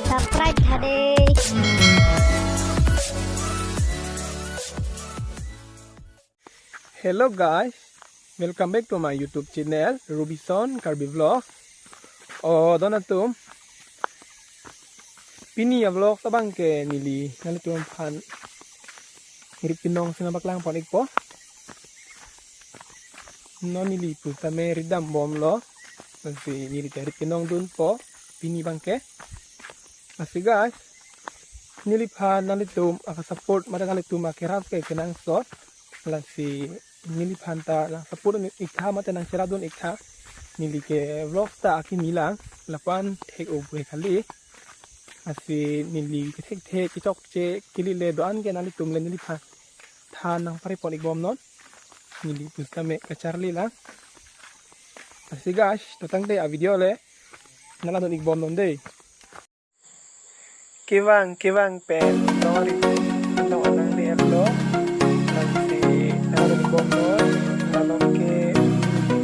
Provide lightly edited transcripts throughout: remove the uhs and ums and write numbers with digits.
subscribe thade. Hello guys, welcome back to my YouTube channel Rubison Karbi Vlogs. Donatum Pini ya vlog sabang ke nili nalitum pan mirip pinong sinabaklang pon ikpo. No nili putame ridam bom lo. Nanti nili teri pinong dun po pini bangke. Masih guys, nili pan nalitum aka support mata nalitum akhirat ke kenang sot. Lasi nili pan ta lang support ikha mata nang siradun ikha nili ke vlog ta aki milang lapan take over kali. Asi nili ketek kicok ce kili le doan ke nali tum le nili pa than nang pare pon igom non nili pustame kacarli lang. Asi guys datang deh a video le nala don igom non deh kewang pen nori no nang le lo nanti nala don igom non nalom ke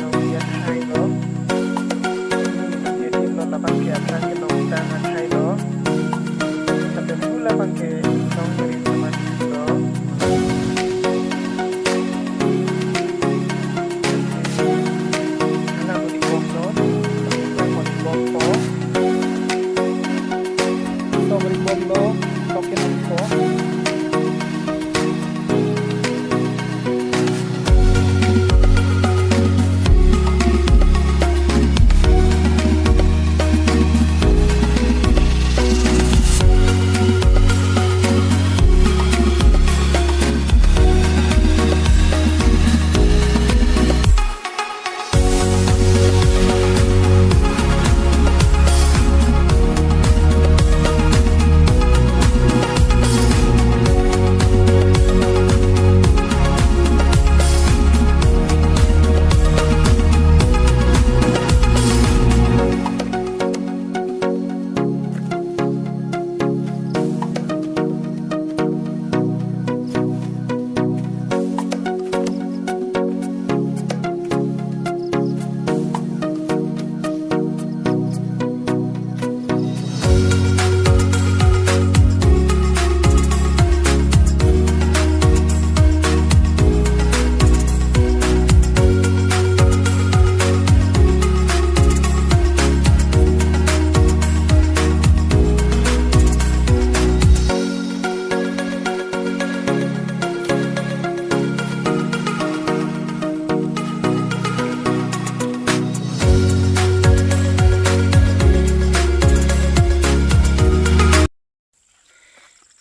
no ya hai lo jadi non lapang ke akan ke non ta hai lo pula pakai tong dari teman itu. Anak mau dibongkar, tapi mau dibongkar. So beri bongkar, token bongkar.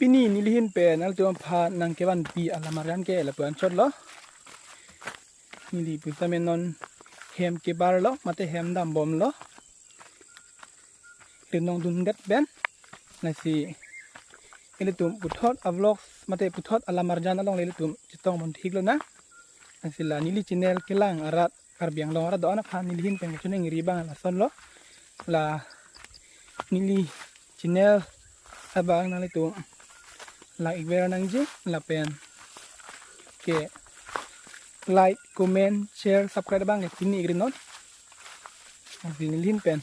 Pini nilihin pe nal tuam pha nang kewan pi alamaran ke la puan chot lo nili putame non hem ke bar lo mate hem dam bom lo renong dun gat ben nasi ele tum puthot avlog mate puthot alamarjan along le tum chitong mon thik lo na nasi la nili channel kelang arat karbiang lo arat do na pha nilihin pe chuneng ribang la son lo la nili channel abang na le tum like igwera nang je lapen ke like comment share subscribe bang pini igrinon nilin pen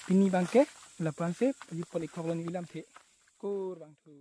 pini bangke lapan se poli poli koglon ilam the kur bang tu